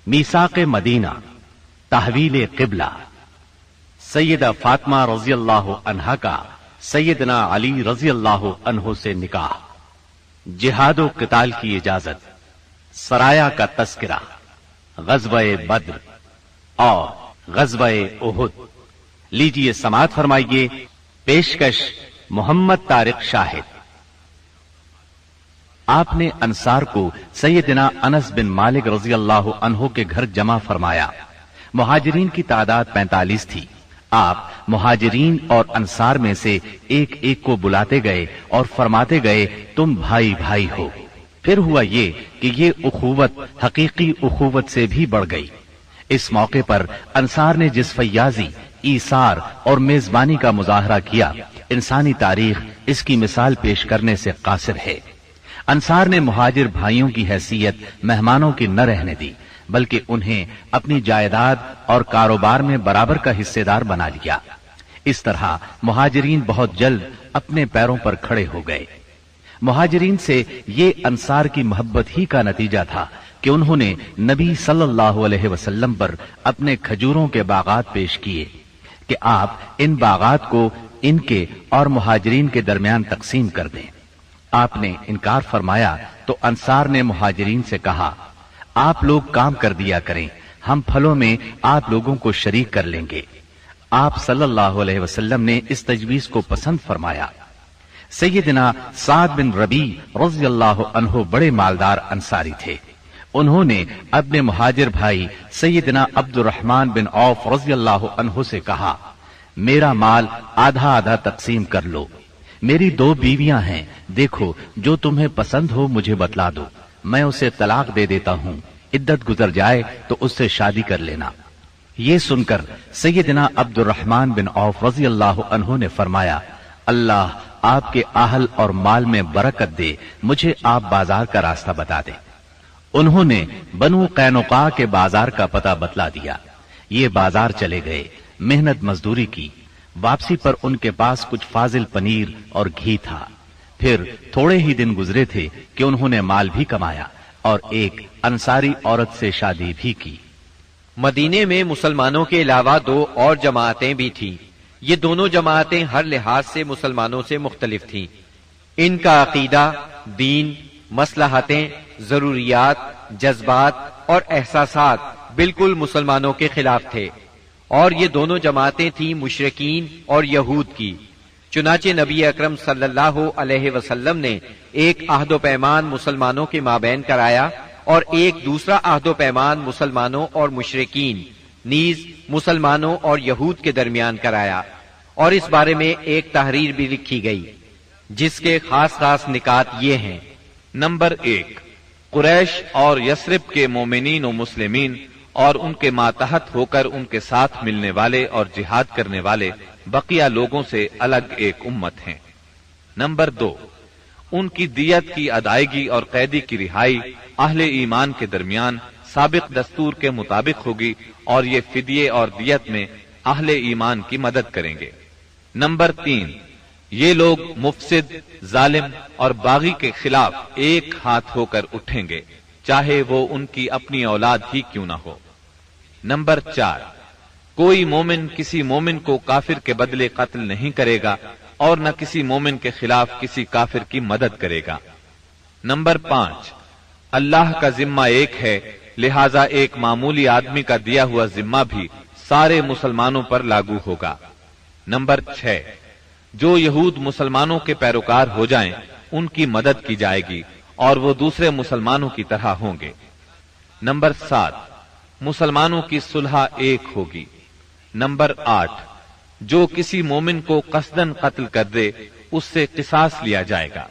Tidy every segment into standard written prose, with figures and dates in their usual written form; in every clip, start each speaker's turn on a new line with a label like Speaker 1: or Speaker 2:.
Speaker 1: میثاق مدینہ، تحویل قبلہ، سیدہ فاطمہ رضی اللہ عنہا کا سیدنا علی رضی اللہ عنہ سے نکاح، جہاد و قتال کی اجازت، سرایا کا تذکرہ، غزوہ بدر اور غزوہ احد۔ لیجئے سماعت فرمائیے پیشکش محمد طارق شاہد۔ آپ نے انصار کو سیدنا انس بن مالک رضی اللہ عنہ کے گھر جمع فرمایا۔ مہاجرین کی تعداد 45 تھی۔ آپ مہاجرین اور انصار میں سے ایک ایک کو بلاتے گئے اور فرماتے گئے تم بھائی بھائی ہو۔ پھر ہوا یہ کہ یہ اخوت حقیقی اخوت سے بھی بڑھ گئی۔ اس موقع پر انصار نے جس فیاضی، ایثار اور میزبانی کا مظاہرہ کیا، انسانی تاریخ اس کی مثال پیش کرنے سے قاصر ہے۔ انصار نے مہاجر بھائیوں کی حیثیت مہمانوں کی نہ رہنے دی، بلکہ انہیں اپنی جائیداد اور کاروبار میں برابر کا حصے دار بنا لیا۔ اس طرح مہاجرین بہت جلد اپنے پیروں پر کھڑے ہو گئے۔ مہاجرین سے یہ انصار کی محبت ہی کا نتیجہ تھا کہ انہوں نے نبی صلی اللہ علیہ وسلم پر اپنے کھجوروں کے باغات پیش کیے کہ آپ ان باغات کو ان کے اور مہاجرین کے درمیان تقسیم کر دیں۔ آپ نے انکار فرمایا تو انصار نے مہاجرین سے کہا آپ لوگ کام کر دیا کریں، ہم پھلوں میں آپ لوگوں کو شریک کر لیں گے۔ آپ صلی اللہ علیہ وسلم نے اس تجویز کو پسند فرمایا۔ سیدنا سعد بن ربیع رضی اللہ عنہ بڑے مالدار انصاری تھے۔ انہوں نے اپنے مہاجر بھائی سیدنا عبد الرحمن بن عوف رضی اللہ عنہ سے کہا میرا مال آدھا آدھا تقسیم کر لو، میری 2 بیویاں ہیں، دیکھو جو تمہیں پسند ہو مجھے بتلا دو، میں اسے طلاق دے دیتا ہوں، عدت گزر جائے تو اس سے شادی کر لینا۔ یہ سن کر سیدنا عبد الرحمن بن عوف رضی اللہ عنہ نے فرمایا اللہ آپ کے اہل اور مال میں برکت دے، مجھے آپ بازار کا راستہ بتا دیں۔ انہوں نے بنو قینقاع کے بازار کا پتہ بتلا دیا۔ یہ بازار چلے گئے، محنت مزدوری کی، واپسی پر ان کے پاس کچھ فاضل پنیر اور گھی تھا۔ پھر تھوڑے ہی دن گزرے تھے کہ انہوں نے مال بھی کمایا اور ایک انصاری عورت سے شادی بھی کی۔
Speaker 2: مدینے میں مسلمانوں کے علاوہ 2 اور جماعتیں بھی تھیں۔ یہ دونوں جماعتیں ہر لحاظ سے مسلمانوں سے مختلف تھیں۔ ان کا عقیدہ، دین، مصلحتیں، ضروریات، جذبات اور احساسات بالکل مسلمانوں کے خلاف تھے، اور یہ دونوں جماعتیں تھیں مشرکین اور یہود کی۔ چنانچہ نبی اکرم صلی اللہ علیہ وسلم نے ایک عہد و پیمان مسلمانوں کے مابین کرایا اور ایک دوسرا عہد و پیمان مسلمانوں اور مشرکین نیز مسلمانوں اور یہود کے درمیان کرایا، اور اس بارے میں ایک تحریر بھی لکھی گئی جس کے خاص خاص نکات یہ ہیں۔
Speaker 3: نمبر 1، قریش اور یثرب کے مومنین و مسلمین اور ان کے ماتحت ہو کر ان کے ساتھ ملنے والے اور جہاد کرنے والے بقیہ لوگوں سے الگ ایک امت ہیں۔ نمبر 2، ان کی دیت کی ادائیگی اور قیدی کی رہائی اہل ایمان کے درمیان سابق دستور کے مطابق ہوگی، اور یہ فدیے اور دیت میں اہل ایمان کی مدد کریں گے۔ نمبر 3، یہ لوگ مفسد، ظالم اور باغی کے خلاف ایک ہاتھ ہو کر اٹھیں گے، چاہے وہ ان کی اپنی اولاد ہی کیوں نہ ہو۔ نمبر 4، کوئی مومن کسی مومن کو کافر کے بدلے قتل نہیں کرے گا اور نہ کسی مومن کے خلاف کسی کافر کی مدد کرے گا۔ نمبر 5، اللہ کا ذمہ ایک ہے، لہذا ایک معمولی آدمی کا دیا ہوا ذمہ بھی سارے مسلمانوں پر لاگو ہوگا۔ نمبر 6، جو یہود مسلمانوں کے پیروکار ہو جائیں ان کی مدد کی جائے گی اور وہ دوسرے مسلمانوں کی طرح ہوں گے۔ نمبر 7، مسلمانوں کی صلح ایک ہوگی۔ نمبر 8، جو کسی مومن کو قصدن قتل کر دے اس سے قصاص لیا جائے گا،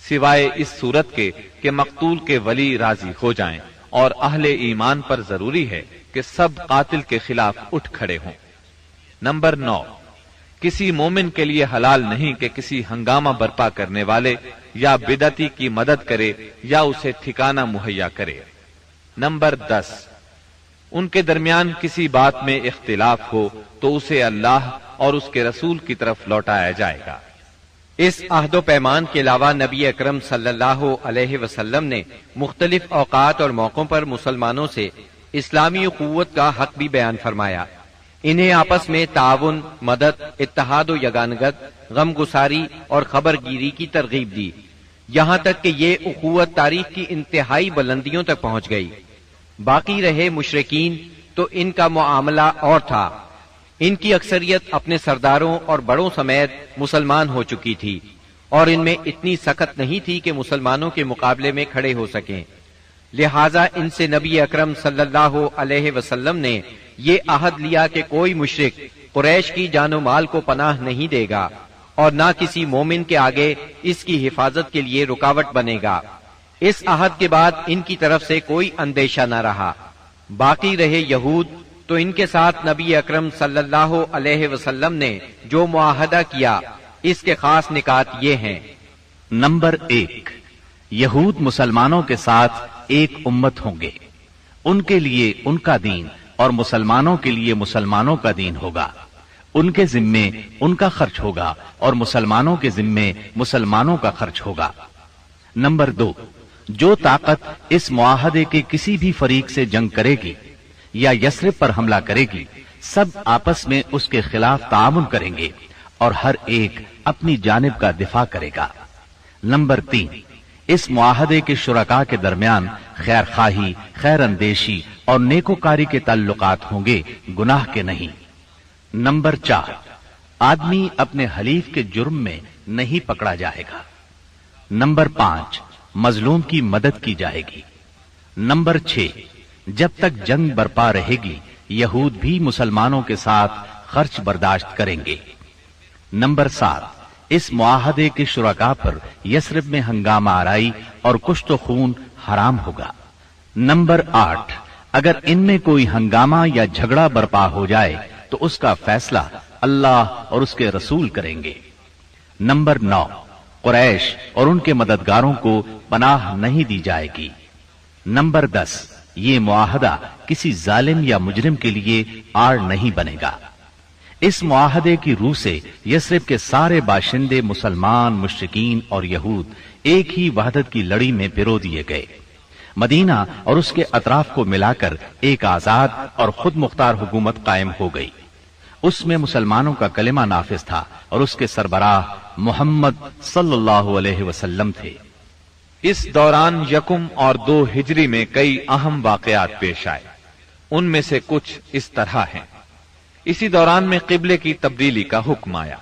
Speaker 3: سوائے اس صورت کے کہ مقتول کے ولی راضی ہو جائیں، اور اہل ایمان پر ضروری ہے کہ سب قاتل کے خلاف اٹھ کھڑے ہوں۔ نمبر 9، کسی مومن کے لیے حلال نہیں کہ کسی ہنگامہ برپا کرنے والے یا بدعتی کی مدد کرے یا اسے ٹھکانہ مہیا کرے۔ نمبر 10، ان کے درمیان کسی بات میں اختلاف ہو تو اسے اللہ اور اس کے رسول کی طرف لوٹایا جائے گا۔
Speaker 2: اس عہد و پیمان کے علاوہ نبی اکرم صلی اللہ علیہ وسلم نے مختلف اوقات اور موقعوں پر مسلمانوں سے اسلامی اخوت کا حق بھی بیان فرمایا۔ انہیں آپس میں تعاون، مدد، اتحاد و یگانگت، غم گساری اور خبر گیری کی ترغیب دی، یہاں تک کہ یہ اخوت تاریخ کی انتہائی بلندیوں تک پہنچ گئی۔ باقی رہے مشرکین تو ان کا معاملہ اور تھا۔ ان کی اکثریت اپنے سرداروں اور بڑوں سمیت مسلمان ہو چکی تھی، اور ان میں اتنی سخت نہیں تھی کہ مسلمانوں کے مقابلے میں کھڑے ہو سکیں۔ لہٰذا ان سے نبی اکرم صلی اللہ علیہ وسلم نے یہ عہد لیا کہ کوئی مشرک قریش کی جان و مال کو پناہ نہیں دے گا، اور نہ کسی مومن کے آگے اس کی حفاظت کے لیے رکاوٹ بنے گا۔ اس عہد کے بعد ان کی طرف سے کوئی اندیشہ نہ رہا۔ باقی رہے یہود تو ان کے ساتھ نبی اکرم صلی اللہ علیہ وسلم نے جو معاہدہ کیا، اس کے خاص نکات یہ ہیں۔
Speaker 1: نمبر 1، یہود مسلمانوں کے ساتھ ایک امت ہوں گے، ان کے لیے ان کا دین اور مسلمانوں کے لیے مسلمانوں کا دین ہوگا، ان کے ذمے ان کا خرچ ہوگا اور مسلمانوں کے ذمے مسلمانوں کا خرچ ہوگا۔ نمبر 2، جو طاقت اس معاہدے کے کسی بھی فریق سے جنگ کرے گی یا یثرب پر حملہ کرے گی، سب آپس میں اس کے خلاف تعاون کریں گے اور ہر ایک اپنی جانب کا دفاع کرے گا۔ نمبر 3، اس معاہدے کے شرکاء کے درمیان خیر خواہی، خیر اندیشی اور نیکوکاری کے تعلقات ہوں گے، گناہ کے نہیں۔ نمبر 4، آدمی اپنے حلیف کے جرم میں نہیں پکڑا جائے گا۔ نمبر 5، مظلوم کی مدد کی جائے گی۔ نمبر 6، جب تک جنگ برپا رہے گی یہود بھی مسلمانوں کے ساتھ خرچ برداشت کریں گے۔ نمبر 7، اس معاہدے کے شرکاء پر یثرب میں ہنگامہ آرائی اور کشت و خون حرام ہوگا۔ نمبر 8، اگر ان میں کوئی ہنگامہ یا جھگڑا برپا ہو جائے تو اس کا فیصلہ اللہ اور اس کے رسول کریں گے۔ نمبر 9، قریش اور ان کے مددگاروں کو پناہ نہیں دی جائے گی۔ نمبر 10، یہ معاہدہ کسی ظالم یا مجرم کے لیے آڑ نہیں بنے گا۔ اس معاہدے کی روح سے یثرب کے سارے باشندے مسلمان، مشرکین اور یہود ایک ہی وحدت کی لڑی میں پرو دیے گئے۔ مدینہ اور اس کے اطراف کو ملا کر ایک آزاد اور خود مختار حکومت قائم ہو گئی۔ اس میں مسلمانوں کا کلمہ نافذ تھا اور اس کے سربراہ محمد صلی اللہ علیہ وسلم تھے۔
Speaker 3: اس دوران 1 اور 2 ہجری میں کئی اہم واقعات پیش آئے۔ ان میں سے کچھ اس طرح ہیں۔ اسی دوران میں قبلے کی تبدیلی کا حکم آیا۔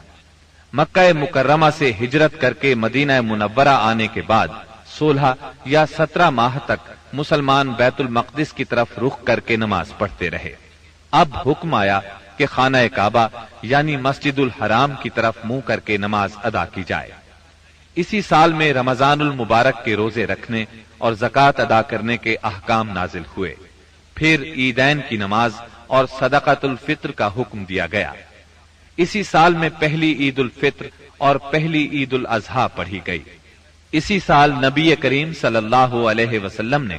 Speaker 3: مکہ مکرمہ سے ہجرت کر کے مدینہ منورہ آنے کے بعد 16 یا 17 ماہ تک مسلمان بیت المقدس کی طرف رخ کر کے نماز پڑھتے رہے۔ اب حکم آیا کہ خانہ کعبہ یعنی مسجد الحرام کی طرف منہ کر کے نماز ادا کی جائے۔ اسی سال میں رمضان المبارک کے روزے رکھنے اور زکوٰۃ ادا کرنے کے احکام نازل ہوئے۔ پھر عیدین کی نماز اور صدقۃ الفطر کا حکم دیا گیا۔ اسی سال میں پہلی عید الفطر اور پہلی عید الاضحیٰ پڑھی گئی۔ اسی سال نبی کریم صلی اللہ علیہ وسلم نے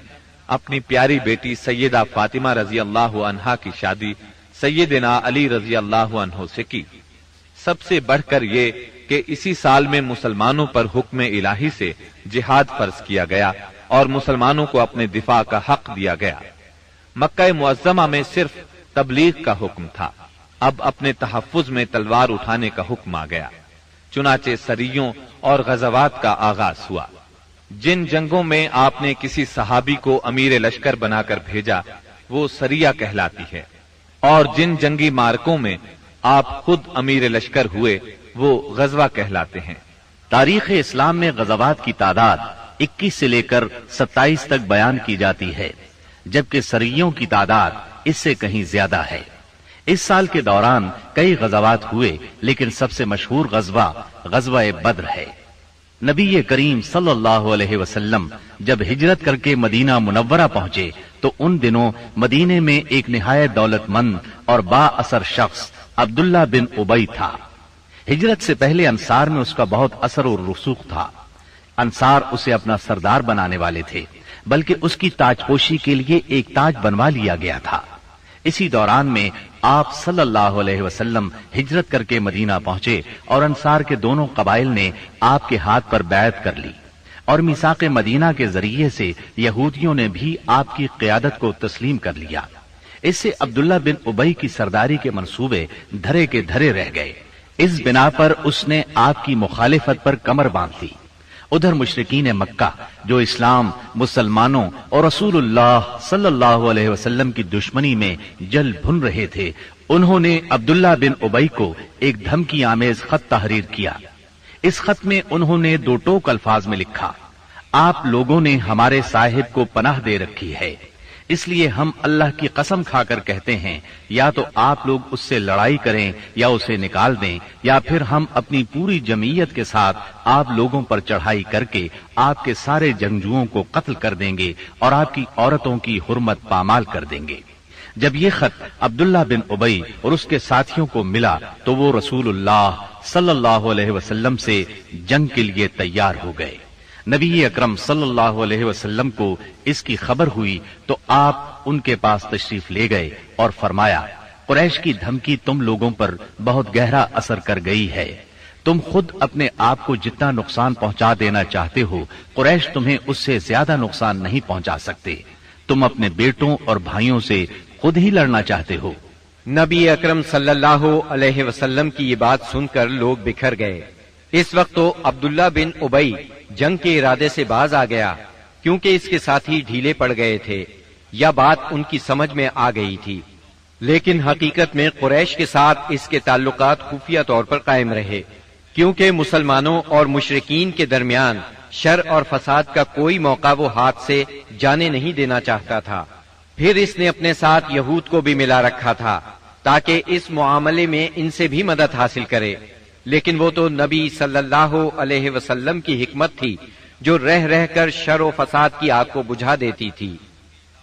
Speaker 3: اپنی پیاری بیٹی سیدہ فاطمہ رضی اللہ عنہا کی شادی سیدنا علی رضی اللہ عنہ سے کی۔ سب سے بڑھ کر یہ کہ اسی سال میں مسلمانوں پر حکم الہی سے جہاد فرض کیا گیا اور مسلمانوں کو اپنے دفاع کا حق دیا گیا۔ مکہ معظمہ میں صرف تبلیغ کا حکم تھا، اب اپنے تحفظ میں تلوار اٹھانے کا حکم آ گیا۔ چنانچہ سریوں اور غزوات کا آغاز ہوا۔ جن جنگوں میں آپ نے کسی صحابی کو امیر لشکر بنا کر بھیجا وہ سریہ کہلاتی ہے، اور جن جنگی مارکوں میں آپ خود امیر لشکر ہوئے وہ غزوہ کہلاتے ہیں۔
Speaker 1: تاریخ اسلام میں غزوات کی تعداد 21 سے لے کر 27 تک بیان کی جاتی ہے، جبکہ سریوں کی تعداد اس سے کہیں زیادہ ہے۔ اس سال کے دوران کئی غزوات ہوئے، لیکن سب سے مشہور غزوہ بدر ہے۔ نبی کریم صلی اللہ علیہ وسلم جب ہجرت کر کے مدینہ منورہ پہنچے تو ان دنوں مدینے میں ایک نہایت دولت مند اور با اثر شخص عبداللہ بن ابی تھا۔ ہجرت سے پہلے انصار میں اس کا بہت اثر و رسوخ تھا۔ انصار اسے اپنا سردار بنانے والے تھے، بلکہ اس کی تاج پوشی کے لیے ایک تاج بنوا لیا گیا تھا۔ اسی دوران میں آپ صلی اللہ علیہ وسلم ہجرت کر کے مدینہ پہنچے اور انصار کے دونوں قبائل نے آپ کے ہاتھ پر بیعت کر لی اور میثاق مدینہ کے ذریعے سے یہودیوں نے بھی آپ کی قیادت کو تسلیم کر لیا۔ اس سے عبداللہ بن ابی کی سرداری کے منصوبے دھرے کے دھرے رہ گئے۔ اس بنا پر اس نے آپ کی مخالفت پر کمر باندھ لی۔ ادھر مشرکین مکہ جو اسلام، مسلمانوں اور رسول اللہ صلی اللہ علیہ وسلم کی دشمنی میں جل بھن رہے تھے، انہوں نے عبداللہ بن ابی کو ایک دھمکی آمیز خط تحریر کیا۔ اس خط میں انہوں نے 2 ٹوک الفاظ میں لکھا: آپ لوگوں نے ہمارے صاحب کو پناہ دے رکھی ہے، اس لیے ہم اللہ کی قسم کھا کر کہتے ہیں یا تو آپ لوگ اس سے لڑائی کریں یا اسے نکال دیں، یا پھر ہم اپنی پوری جمعیت کے ساتھ آپ لوگوں پر چڑھائی کر کے آپ کے سارے جنگجوؤں کو قتل کر دیں گے اور آپ کی عورتوں کی حرمت پامال کر دیں گے۔ جب یہ خط عبداللہ بن ابی اور اس کے ساتھیوں کو ملا تو وہ رسول اللہ صلی اللہ علیہ وسلم سے جنگ کے لیے تیار ہو گئے۔ نبی اکرم صلی اللہ علیہ وسلم کو اس کی خبر ہوئی تو آپ ان کے پاس تشریف لے گئے اور فرمایا: قریش کی دھمکی تم لوگوں پر بہت گہرا اثر کر گئی ہے۔ تم خود اپنے آپ کو جتنا نقصان پہنچا دینا چاہتے ہو، قریش تمہیں اس سے زیادہ نقصان نہیں پہنچا سکتے۔ تم اپنے بیٹوں اور بھائیوں سے خود ہی لڑنا چاہتے ہو۔
Speaker 2: نبی اکرم صلی اللہ علیہ وسلم کی یہ بات سن کر لوگ بکھر گئے۔ اس وقت تو عبداللہ بن ابی جنگ کے ارادے سے باز آ گیا، کیونکہ اس کے ساتھی ڈھیلے پڑ گئے تھے یا بات ان کی سمجھ میں آ گئی تھی، لیکن حقیقت میں قریش کے ساتھ اس کے تعلقات خفیہ طور پر قائم رہے، کیونکہ مسلمانوں اور مشرکین کے درمیان شر اور فساد کا کوئی موقع وہ ہاتھ سے جانے نہیں دینا چاہتا تھا۔ پھر اس نے اپنے ساتھ یہود کو بھی ملا رکھا تھا تاکہ اس معاملے میں ان سے بھی مدد حاصل کرے، لیکن وہ تو نبی صلی اللہ علیہ وسلم کی حکمت تھی جو رہ رہ کر شر و فساد کی آگ کو بجھا دیتی تھی۔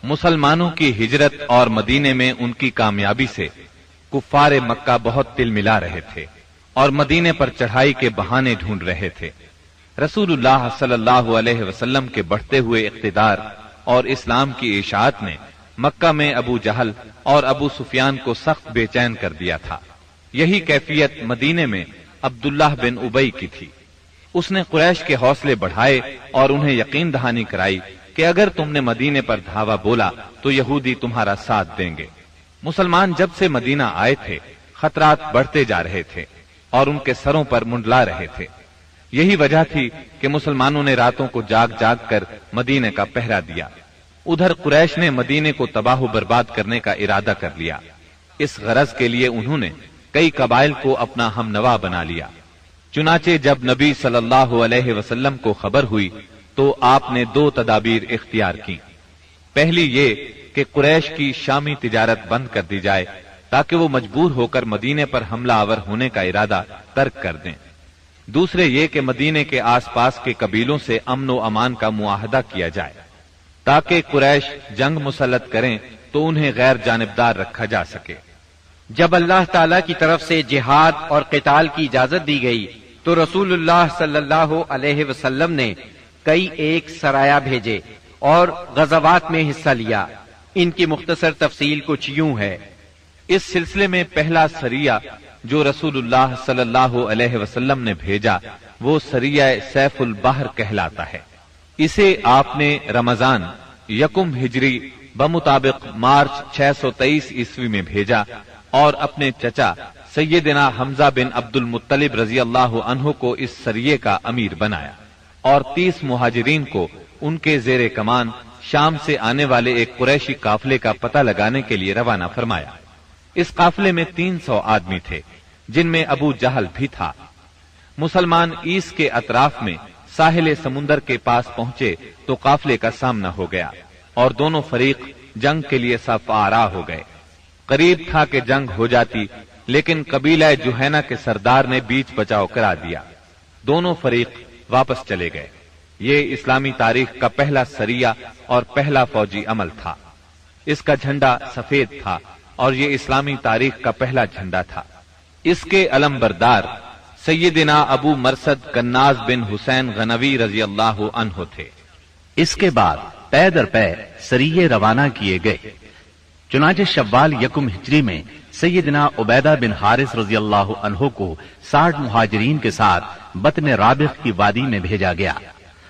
Speaker 3: مسلمانوں کی ہجرت اور مدینے میں ان کی کامیابی سے کفار مکہ بہت تل ملا رہے تھے اور مدینے پر چڑھائی کے بہانے ڈھونڈ رہے تھے۔ رسول اللہ صلی اللہ علیہ وسلم کے بڑھتے ہوئے اقتدار اور اسلام کی اشاعت نے مکہ میں ابو جہل اور ابو سفیان کو سخت بے چین کر دیا تھا۔ یہی کیفیت مدینے میں عبداللہ بن ابی کی تھی۔ اس نے قریش کے حوصلے بڑھائے اور انہیں یقین دہانی کرائی کہ اگر تم نے مدینے پر دھاوا بولا تو یہودی تمہارا ساتھ دیں گے۔ مسلمان جب سے مدینہ آئے تھے خطرات بڑھتے جا رہے تھے اور ان کے سروں پر منڈلا رہے تھے۔ یہی وجہ تھی کہ مسلمانوں نے راتوں کو جاگ جاگ کر مدینے کا پہرا دیا۔ ادھر قریش نے مدینے کو تباہ و برباد کرنے کا ارادہ کر لیا۔ اس غرض کے لیے انہوں نے کئی قبائل کو اپنا ہم نوا بنا لیا۔ چنانچہ جب نبی صلی اللہ علیہ وسلم کو خبر ہوئی تو آپ نے 2 تدابیر اختیار کی۔ پہلی یہ کہ قریش کی شامی تجارت بند کر دی جائے تاکہ وہ مجبور ہو کر مدینے پر حملہ آور ہونے کا ارادہ ترک کر دیں۔ دوسرے یہ کہ مدینے کے آس پاس کے قبیلوں سے امن و امان کا معاہدہ کیا جائے تاکہ قریش جنگ مسلط کریں تو انہیں غیر جانبدار رکھا جا سکے۔ جب اللہ تعالی کی طرف سے جہاد اور قتال کی اجازت دی گئی تو رسول اللہ صلی اللہ علیہ وسلم نے کئی ایک سرایہ بھیجے اور غزوات میں حصہ لیا۔ ان کی مختصر تفصیل کچھ یوں ہے۔ اس سلسلے میں پہلا سریہ جو رسول اللہ صلی اللہ علیہ وسلم نے بھیجا وہ سریہ سیف البحر کہلاتا ہے۔ اسے آپ نے رمضان 1 ہجری بمطابق مارچ 623 عیسوی میں بھیجا اور اپنے چچا سیدنا حمزہ بن عبد المطلب رضی اللہ عنہ کو اس سریے کا امیر بنایا اور 30 مہاجرین کو ان کے زیر کمان شام سے آنے والے ایک قریشی قافلے کا پتہ لگانے کے لیے روانہ فرمایا۔ اس قافلے میں 300 آدمی تھے جن میں ابو جہل بھی تھا۔ مسلمان عیس کے اطراف میں ساحل سمندر کے پاس پہنچے تو قافلے کا سامنا ہو گیا اور دونوں فریق جنگ کے لیے صف آرا ہو گئے۔ قریب تھا کہ جنگ ہو جاتی لیکن قبیلہ جوہینہ کے سردار نے بیچ بچاؤ کرا دیا۔ دونوں فریق واپس چلے گئے۔ یہ اسلامی تاریخ کا پہلا سریہ اور پہلا فوجی عمل تھا۔ اس کا جھنڈا سفید تھا اور یہ اسلامی تاریخ کا پہلا جھنڈا تھا۔ اس کے علم بردار سیدنا ابو مرصد کناز بن حسین غنوی رضی اللہ عنہ تھے۔
Speaker 1: اس کے بعد پے در پے سریے روانہ کیے گئے۔ چنانچہ شوال 1 ہجری میں سیدنا عبیدہ بن حارث رضی اللہ عنہ کو 60 مہاجرین کے ساتھ بطن رابغ کی وادی میں بھیجا گیا۔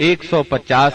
Speaker 3: 150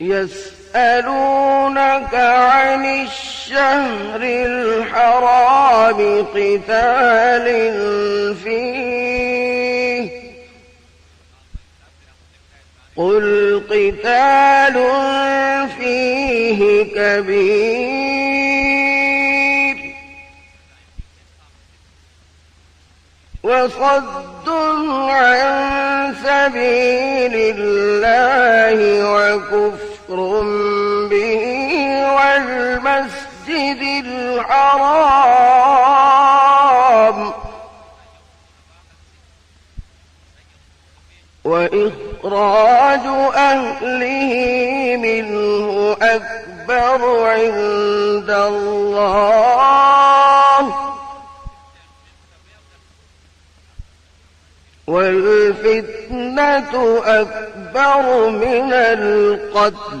Speaker 4: يسألونك عن الشهر الحرام قتال فيه قل قتال فيه كبير وصد عن سبيل الله وكفر به والمسجد الحرام وإخراج أهله منه أكبر عند الله والفتنة أكبر من القتل۔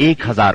Speaker 1: 1000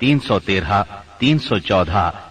Speaker 1: 313, 314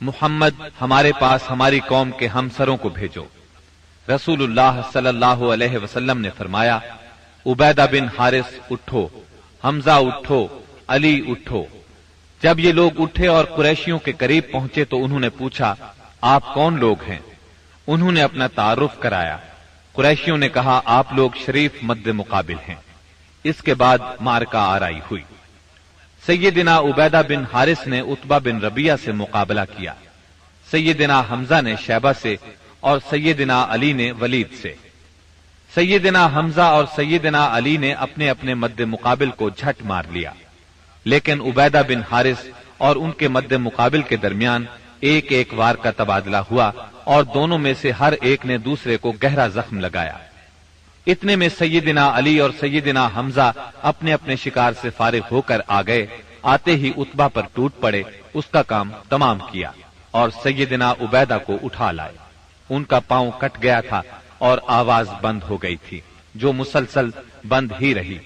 Speaker 3: محمد ہمارے پاس ہماری قوم کے ہمسروں کو بھیجو۔ رسول اللہ صلی اللہ علیہ وسلم نے فرمایا، عبیدہ بن حارث اٹھو، حمزہ اٹھو، علی اٹھو۔ جب یہ لوگ اٹھے اور قریشیوں کے قریب پہنچے تو انہوں نے پوچھا، آپ کون لوگ ہیں؟ انہوں نے اپنا تعارف کرایا۔ قریشیوں نے کہا، آپ لوگ شریف مد مقابل ہیں۔ اس کے بعد معرکہ آرائی ہوئی۔ سیدنا عبیدہ بن حارث نے عتبہ بن ربیعہ سے مقابلہ کیا، سیدنا حمزہ نے شیبہ سے اور سیدنا علی نے ولید سے۔ سیدنا حمزہ اور سیدنا علی نے اپنے اپنے مد مقابل کو جھٹ مار لیا، لیکن عبیدہ بن حارث اور ان کے مد مقابل کے درمیان ایک ایک وار کا تبادلہ ہوا اور دونوں میں سے ہر ایک نے دوسرے کو گہرا زخم لگایا۔ اتنے میں سیدنا علی اور سیدنا حمزہ اپنے اپنے شکار سے فارغ ہو کر آ گئے۔ آتے ہی عتبہ پر ٹوٹ پڑے، اس کا کام تمام کیا اور سیدنا عبیدہ کو اٹھا لائے۔ ان کا پاؤں کٹ گیا تھا اور آواز بند ہو گئی تھی، جو مسلسل بند ہی رہی،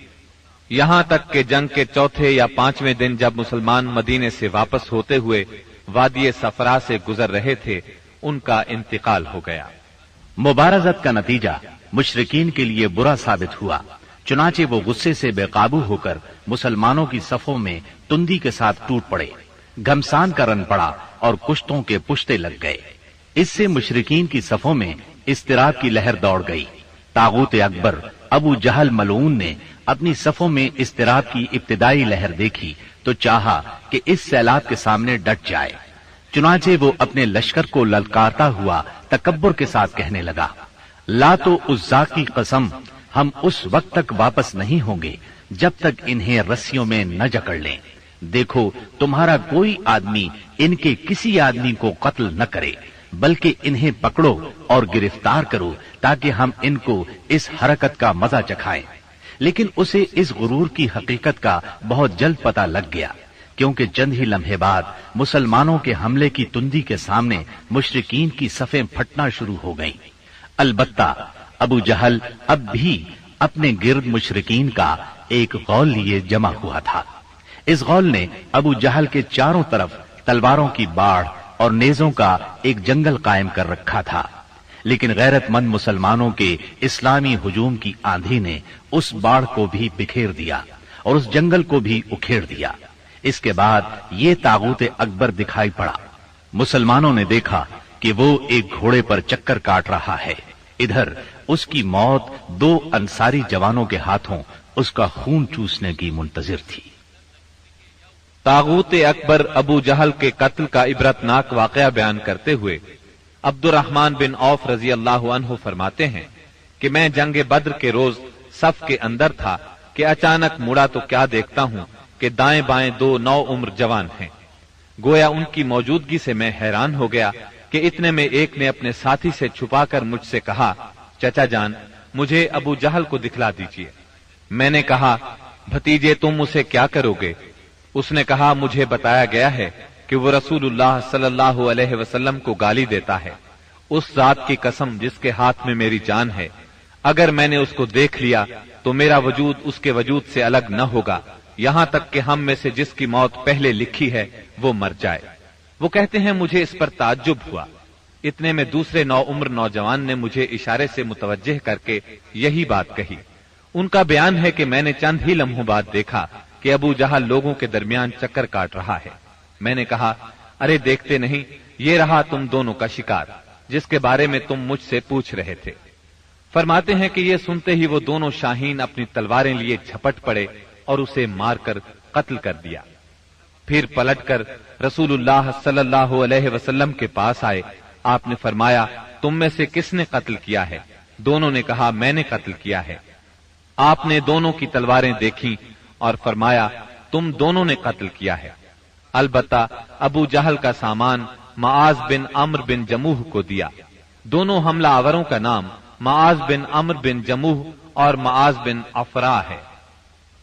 Speaker 3: یہاں تک کہ جنگ کے چوتھے یا پانچویں دن جب مسلمان مدینے سے واپس ہوتے ہوئے وادی صفرا سے گزر رہے تھے، ان کا انتقال ہو گیا۔
Speaker 1: مبارزت کا نتیجہ مشرکین کے لیے برا ثابت ہوا، چنانچہ وہ غصے سے بے قابو ہو کر مسلمانوں کی صفوں میں تندی کے ساتھ ٹوٹ پڑے، گھمسان کا رن پڑا اور کشتوں کے پشتے لگ گئے۔ اس سے مشرکین کی صفوں میں اضطراب کی لہر دوڑ گئی۔ طاغوت اکبر ابو جہل ملعون نے اپنی صفوں میں اضطراب کی ابتدائی لہر دیکھی تو چاہا کہ اس سیلاب کے سامنے ڈٹ جائے، چنانچہ وہ اپنے لشکر کو للکارتا ہوا تکبر کے ساتھ کہنے لگا، لات و عزا کی قسم، ہم اس وقت تک واپس نہیں ہوں گے جب تک انہیں رسیوں میں نہ جکڑ لیں۔ دیکھو تمہارا کوئی آدمی ان کے کسی آدمی کو قتل نہ کرے، بلکہ انہیں پکڑو اور گرفتار کرو تاکہ ہم ان کو اس حرکت کا مزہ چکھائیں۔ لیکن اسے اس غرور کی حقیقت کا بہت جلد پتہ لگ گیا، کیونکہ چند ہی لمحے بعد مسلمانوں کے حملے کی تندی کے سامنے مشرکین کی صفیں پھٹنا شروع ہو گئیں۔ البتہ ابو جہل اب بھی اپنے گرد مشرکین کا ایک غول لیے جمع ہوا تھا۔ اس غول نے ابو جہل کے چاروں طرف تلواروں کی باڑ اور نیزوں کا ایک جنگل قائم کر رکھا تھا، لیکن غیرت مند مسلمانوں کے اسلامی ہجوم کی آندھی نے اس باڑ کو بھی بکھیر دیا اور اس جنگل کو بھی اکھیڑ دیا۔ اس کے بعد یہ طاغوت اکبر دکھائی پڑا۔ مسلمانوں نے دیکھا کہ وہ ایک گھوڑے پر چکر کاٹ رہا ہے، ادھر اس کی موت دو انصاری جوانوں کے ہاتھوں اس کا خون چوسنے کی منتظر تھی۔
Speaker 3: طاغوت اکبر ابو جہل کے قتل کا عبرتناک واقعہ بیان کرتے ہوئے عبد الرحمن بن عوف رضی اللہ عنہ فرماتے ہیں کہ میں جنگ بدر کے روز صف کے اندر تھا کہ اچانک مڑا تو کیا دیکھتا ہوں کہ دائیں بائیں دو نو عمر جوان ہیں۔ گویا ان کی موجودگی سے میں حیران ہو گیا کہ اتنے میں ایک نے اپنے ساتھی سے چھپا کر مجھ سے کہا، چچا جان مجھے ابو جہل کو دکھلا دیجیے۔ میں نے کہا، بھتیجے تم اسے کیا کرو گے؟ اس نے کہا، مجھے بتایا گیا ہے کہ وہ رسول اللہ صلی اللہ علیہ وسلم کو گالی دیتا ہے۔ اس ذات کی قسم جس کے ہاتھ میں میری جان ہے، اگر میں نے اس کو دیکھ لیا تو میرا وجود اس کے وجود سے الگ نہ ہوگا، یہاں تک کہ ہم میں سے جس کی موت پہلے لکھی ہے وہ مر جائے۔ وہ کہتے ہیں مجھے اس پر تعجب ہوا۔ اتنے میں دوسرے نو عمر نوجوان نے مجھے اشارے سے متوجہ کر کے یہی بات کہی۔ ان کا بیان ہے کہ میں نے چند ہی لمحوں بعد دیکھا کہ ابو جہل لوگوں کے درمیان چکر کاٹ رہا ہے۔ میں نے کہا، ارے دیکھتے نہیں، یہ رہا تم دونوں کا شکار جس کے بارے میں تم مجھ سے پوچھ رہے تھے۔ فرماتے ہیں کہ یہ سنتے ہی وہ دونوں شاہین اپنی تلواریں لیے جھپٹ پڑے اور اسے مار کر قتل کر دیا۔ پھر پلٹ کر رسول اللہ صلی اللہ علیہ وسلم کے پاس آئے۔ آپ نے فرمایا، تم میں سے کس نے قتل کیا ہے؟ دونوں نے کہا، میں نے قتل کیا ہے۔ آپ نے دونوں کی تلواریں دیکھی اور فرمایا، تم دونوں نے قتل کیا ہے۔ البتہ ابو جہل کا سامان معاذ بن عمرو بن جموح کو دیا۔ دونوں حملہ آوروں کا نام معاذ بن عمرو بن جموح اور معاذ بن افرا ہے۔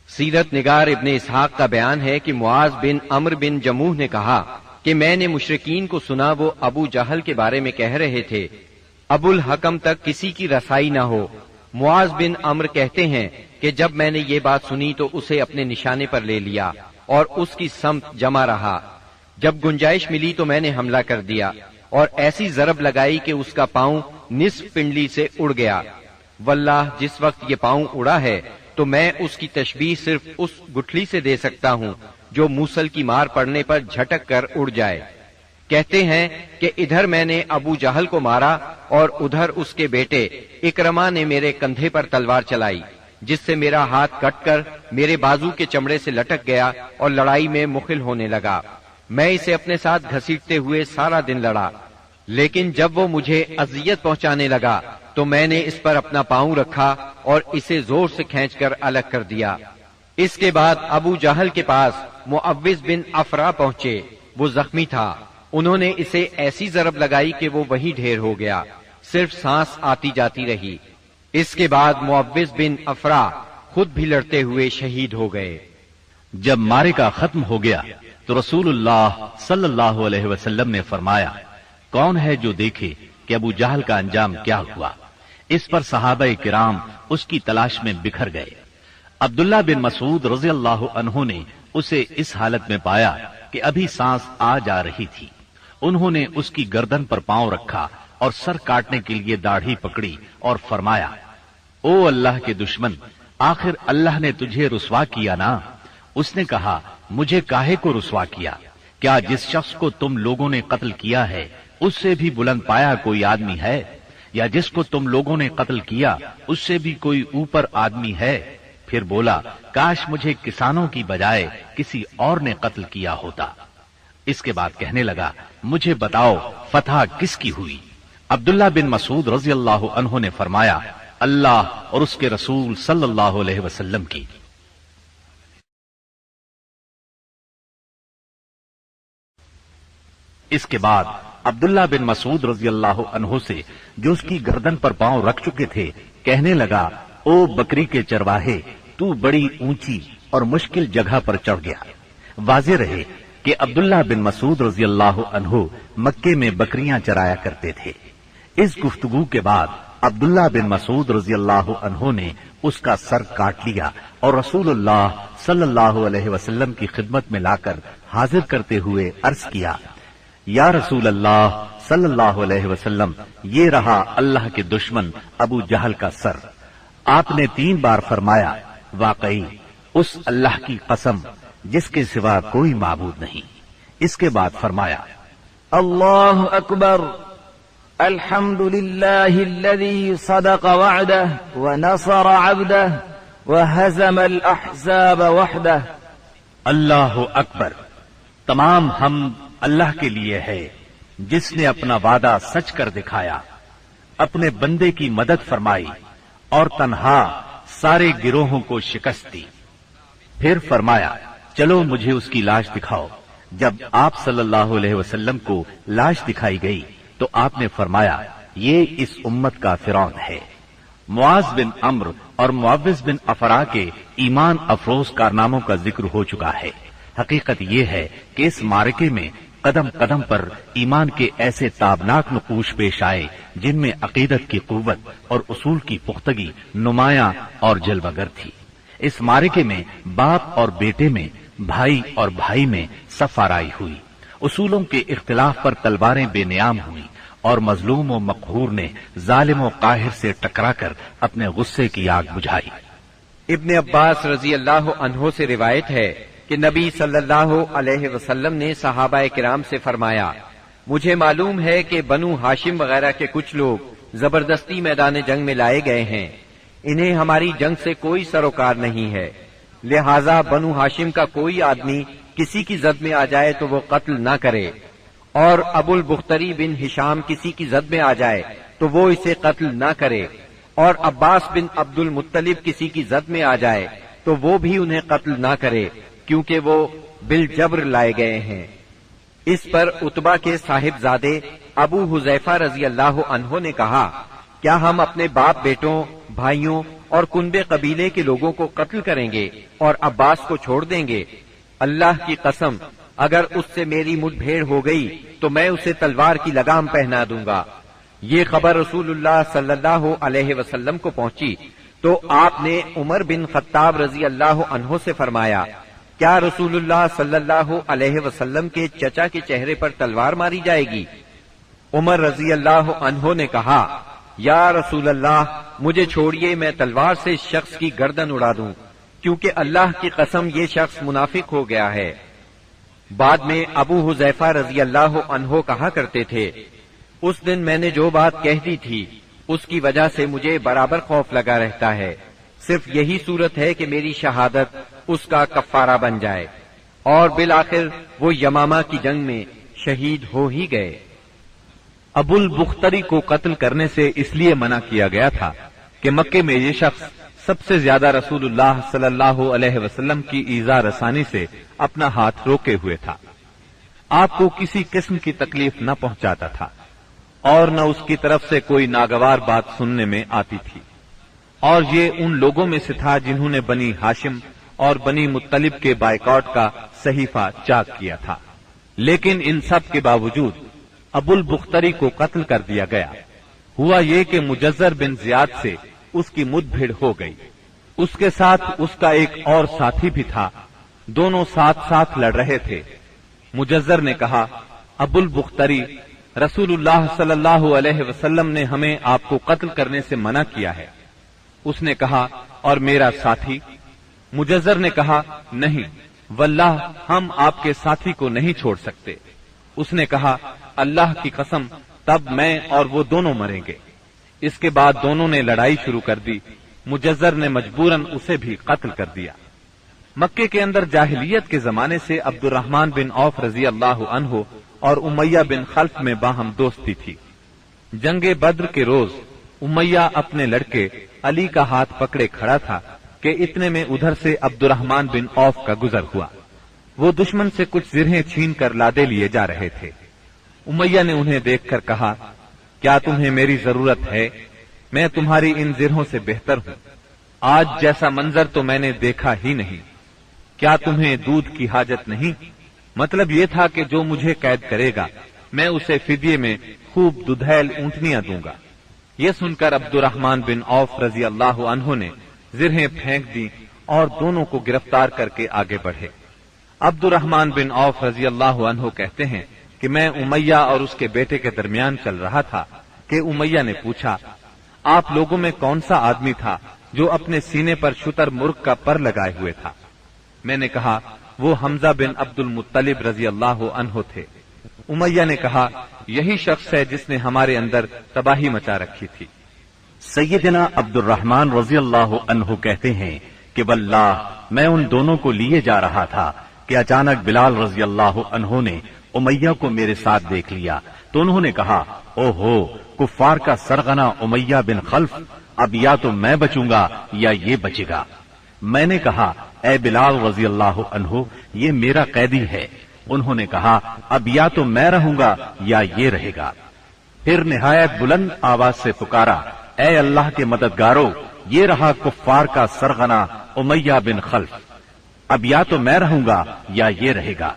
Speaker 2: سیرت نگار ابن اسحاق کا بیان ہے کہ معاذ بن عمرو بن جموح نے کہا کہ میں نے مشرکین کو سنا وہ ابو جہل کے بارے میں کہہ رہے تھے، ابو الحکم تک کسی کی رسائی نہ ہو۔ معاذ بن عمرو کہتے ہیں کہ جب میں نے یہ بات سنی تو اسے اپنے نشانے پر لے لیا اور اس کی سمت جمع رہا۔ جب گنجائش ملی تو میں نے حملہ کر دیا اور ایسی ضرب لگائی کہ اس کا پاؤں نصف پنڈلی سے اڑ گیا۔ واللہ جس وقت یہ پاؤں اڑا ہے تو میں اس کی تشبیہ صرف اس گٹھلی سے دے سکتا ہوں جو موصل کی مار پڑنے پر جھٹک کر اڑ جائے۔ کہتے ہیں کہ ادھر میں نے ابو جہل کو مارا اور ادھر اس کے بیٹے اکرما نے میرے کندھے پر تلوار چلائی، جس سے میرا ہاتھ کٹ کر میرے بازو کے چمڑے سے لٹک گیا اور لڑائی میں مخل ہونے لگا۔ میں اسے اپنے ساتھ گھسیٹتے ہوئے سارا دن لڑا، لیکن جب وہ مجھے اذیت پہنچانے لگا تو میں نے اس پر اپنا پاؤں رکھا اور اسے زور سے کھینچ کر الگ کر دیا۔ اس کے بعد ابو جہل کے پاس معوذ بن افرا پہنچے، وہ زخمی تھا۔ انہوں نے اسے ایسی ضرب لگائی کہ وہ وہی ڈھیر ہو گیا، صرف سانس آتی جاتی رہی۔ اس کے بعد معوذ بن افرا خود بھی لڑتے ہوئے شہید ہو گئے۔
Speaker 1: جب معرکہ ختم ہو گیا تو رسول اللہ صلی اللہ علیہ وسلم نے فرمایا، کون ہے جو دیکھے کہ ابو جہل کا انجام کیا ہوا؟ اس پر صحابہ کرام اس کی تلاش میں بکھر گئے۔ عبداللہ بن مسعود رضی اللہ عنہ نے اسے اس حالت میں پایا کہ ابھی سانس آ جا رہی تھی۔ انہوں نے اس کی گردن پر پاؤں رکھا اور سر کاٹنے کے لیے داڑھی پکڑی اور فرمایا، او اللہ کے دشمن، آخر اللہ نے تجھے رسوا کیا نا؟ اس نے کہا، مجھے کاہے کو رسوا کیا؟ کیا جس شخص کو تم لوگوں نے قتل کیا ہے اس سے بھی بلند پایا کوئی آدمی ہے؟ یا جس کو تم لوگوں نے قتل کیا اس سے بھی کوئی اوپر آدمی ہے؟ پھر بولا، کاش مجھے کسانوں کی بجائے کسی اور نے قتل کیا ہوتا۔ اس کے بعد کہنے لگا، مجھے بتاؤ فتح کس کی ہوئی؟ عبداللہ بن مسعود رضی اللہ عنہ نے فرمایا، اللہ اور اس کے رسول صلی اللہ علیہ وسلم کی۔ اس کے بعد عبداللہ بن مسعود رضی اللہ عنہ سے، جو اس کی گردن پر پاؤں رکھ چکے تھے، کہنے لگا، او بکری کے چرواہے، تو بڑی اونچی اور مشکل جگہ پر چڑھ گیا۔ واضح رہے کہ عبداللہ بن مسعود رضی اللہ عنہ مکے میں بکریاں چرایا کرتے تھے۔ اس گفتگو کے بعد عبداللہ بن مسعود رضی اللہ عنہ نے اس کا سر کاٹ لیا اور رسول اللہ صلی اللہ علیہ وسلم کی خدمت میں لا کر حاضر کرتے ہوئے عرض کیا، یا رسول اللہ صلی اللہ علیہ وسلم، یہ رہا اللہ کے دشمن ابو جہل کا سر۔ آپ نے 3 بار فرمایا، واقعی اس اللہ کی قسم جس کے سوا کوئی معبود نہیں۔ اس کے بعد فرمایا،
Speaker 4: اللہ اکبر، الحمد للہ الذی صدق وعدہ ونصر عبدہ وہزم الاحزاب وحدہ۔
Speaker 1: اللہ اکبر، تمام حمد اللہ کے لیے ہے جس نے اپنا وعدہ سچ کر دکھایا، اپنے بندے کی مدد فرمائی اور تنہا سارے گروہوں کو شکست دی۔ پھر فرمایا، چلو مجھے اس کی لاش دکھاؤ۔ جب آپ صلی اللہ علیہ وسلم کو لاش دکھائی گئی تو آپ نے فرمایا، یہ اس امت کا فرعون ہے۔ معاذ بن عمرو اور معوذ بن افرا کے ایمان افروز کارناموں کا ذکر ہو چکا ہے۔ حقیقت یہ ہے کہ اس معرکے میں قدم قدم پر ایمان کے ایسے تابناک نقوش پیش آئے جن میں عقیدت کی قوت اور اصول کی پختگی نمایاں اور جلوگر تھی۔ اس معرکے میں باپ اور بیٹے میں، بھائی اور بھائی میں صف آرائی ہوئی، اصولوں کے اختلاف پر تلواریں بے نیام ہوئیں اور مظلوم و مقہور نے ظالم و قاہر سے ٹکرا کر اپنے غصے کی آگ بجھائی۔
Speaker 2: ابن عباس رضی اللہ عنہ سے روایت ہے کہ نبی صلی اللہ علیہ وسلم نے صحابہ کرام سے فرمایا، مجھے معلوم ہے کہ بنو ہاشم وغیرہ کے کچھ لوگ زبردستی میدان جنگ میں لائے گئے ہیں، انہیں ہماری جنگ سے کوئی سروکار نہیں ہے، لہذا بنو ہاشم کا کوئی آدمی کسی کی زد میں آ جائے تو وہ قتل نہ کرے، اور ابو البختری بن ہشام کسی کی زد میں آ جائے تو وہ اسے قتل نہ کرے، اور عباس بن عبد المطلب کسی کی زد میں آ جائے تو وہ بھی انہیں قتل نہ کرے، کیونکہ وہ بالجبر لائے گئے ہیں۔ اس پر عتبہ کے صاحبزادے ابو حذیفہ رضی اللہ عنہ نے کہا، کیا ہم اپنے باپ بیٹوں، بھائیوں اور کنبے قبیلے کے لوگوں کو قتل کریں گے اور عباس کو چھوڑ دیں گے؟ اللہ کی قسم، اگر اس سے میری مٹ بھیڑ ہو گئی تو میں اسے تلوار کی لگام پہنا دوں گا۔ یہ خبر رسول اللہ صلی اللہ علیہ وسلم کو پہنچی تو آپ نے عمر بن خطاب رضی اللہ عنہ سے فرمایا، کیا رسول اللہ صلی اللہ علیہ وسلم کے چچا کے چہرے پر تلوار ماری جائے گی؟ عمر رضی اللہ عنہ نے کہا یا رسول اللہ مجھے چھوڑیے، میں تلوار سے اس شخص کی گردن اڑا دوں، کیونکہ اللہ کی قسم یہ شخص منافق ہو گیا ہے۔ بعد میں ابو حذیفہ رضی اللہ عنہ کہا کرتے تھے اس دن میں نے جو بات کہہ دی تھی اس کی وجہ سے مجھے برابر خوف لگا رہتا ہے، صرف یہی صورت ہے کہ میری شہادت اس کا کفارہ بن جائے، اور بالآخر وہ یمامہ کی جنگ میں شہید ہو ہی گئے۔
Speaker 3: ابو البختری کو قتل کرنے سے اس لیے منع کیا گیا تھا کہ مکے میں یہ شخص سب سے زیادہ رسول اللہ صلی اللہ علیہ وسلم کی ایذا رسانی سے اپنا ہاتھ روکے ہوئے تھا، آپ کو کسی قسم کی تکلیف نہ پہنچاتا تھا اور نہ اس کی طرف سے کوئی ناگوار بات سننے میں آتی تھی، اور یہ ان لوگوں میں سے تھا جنہوں نے بنی ہاشم اور بنی مطلب کے بائیکاٹ کا صحیفہ چاک کیا تھا، لیکن ان سب کے باوجود ابو البختری کو قتل کر دیا گیا۔ ہوا یہ کہ مجزر بن زیاد سے اس کی مد بھیڑ ہو گئی، اس کے ساتھ اس کا ایک اور ساتھی بھی تھا، دونوں ساتھ ساتھ لڑ رہے تھے۔ مجزر نے کہا ابو البختری رسول اللہ صلی اللہ علیہ وسلم نے ہمیں آپ کو قتل کرنے سے منع کیا ہے۔ اس نے کہا اور میرا ساتھی؟ مجزر نے کہا نہیں واللہ ہم آپ کے ساتھی کو نہیں چھوڑ سکتے۔ اس نے کہا اللہ کی قسم تب میں اور وہ دونوں مریں گے۔ اس کے بعد دونوں نے لڑائی شروع کر دی، مجزر نے مجبوراً اسے بھی قتل کر دیا۔ مکے کے اندر جاہلیت کے زمانے سے عبد الرحمن بن عوف رضی اللہ عنہ اور امیہ بن خلف میں باہم دوستی تھی۔ جنگ بدر کے روز امیہ اپنے لڑکے علی کا ہاتھ پکڑے کھڑا تھا کہ اتنے میں ادھر سے عبد الرحمن بن عوف کا گزر ہوا۔ وہ دشمن سے کچھ زرہیں چھین کر لادے لیے جا رہے تھے۔ امیہ نے انہیں دیکھ کر کہا کیا تمہیں میری ضرورت ہے؟ میں تمہاری ان زرہوں سے بہتر ہوں، آج جیسا منظر تو میں نے دیکھا ہی نہیں۔ کیا تمہیں دودھ کی حاجت نہیں؟ مطلب یہ تھا کہ جو مجھے قید کرے گا میں اسے فدیے میں خوب ددھیل اونٹنیاں دوں گا۔ یہ سن کر عبد الرحمن بن عوف رضی اللہ عنہ نے زرہیں پھینک دی اور دونوں کو گرفتار کر کے آگے بڑھے۔ عبد الرحمن بن عوف رضی اللہ عنہ کہتے ہیں کہ میں امیہ اور اس کے بیٹے کے درمیان چل رہا تھا کہ امیہ نے پوچھا آپ لوگوں میں کون سا آدمی تھا جو اپنے سینے پر شتر مرغ کا پر لگائے ہوئے تھا؟ میں نے کہا وہ حمزہ بن عبد المطلب رضی اللہ عنہ تھے۔ امیہ نے کہا یہی شخص ہے جس نے ہمارے اندر تباہی مچا رکھی تھی۔
Speaker 1: سیدنا عبد الرحمن رضی اللہ عنہ کہتے ہیں کہ واللہ میں ان دونوں کو لیے جا رہا تھا کہ اچانک بلال رضی اللہ عنہ نے امیہ کو میرے ساتھ دیکھ لیا تو انہوں نے کہا او ہو کفار کا سرغنہ امیہ بن خلف، اب یا تو میں بچوں گا یا یہ بچے گا۔ میں نے کہا اے بلال رضی اللہ عنہ یہ میرا قیدی ہے۔ انہوں نے کہا اب یا تو میں رہوں گا یا یہ رہے گا۔ پھر نہایت بلند آواز سے پکارا اے اللہ کے مددگارو یہ رہا کفار کا سرغنہ امیہ بن خلف، اب یا تو میں رہوں گا یا یہ رہے گا۔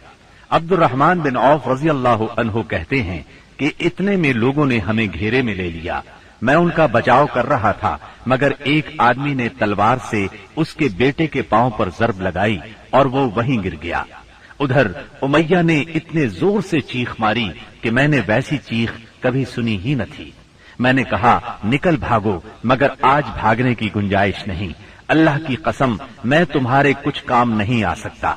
Speaker 1: عبد الرحمن بن عوف رضی اللہ عنہ کہتے ہیں کہ اتنے میں لوگوں نے ہمیں گھیرے میں لے لیا، میں ان کا بچاؤ کر رہا تھا مگر ایک آدمی نے تلوار سے اس کے بیٹے کے پاؤں پر ضرب لگائی اور وہ وہیں گر گیا۔ ادھر امیہ نے اتنے زور سے چیخ ماری کہ میں نے ویسی چیخ کبھی سنی ہی نہ تھی۔ میں نے کہا نکل بھاگو مگر آج بھاگنے کی گنجائش نہیں، اللہ کی قسم میں تمہارے کچھ کام نہیں آ سکتا۔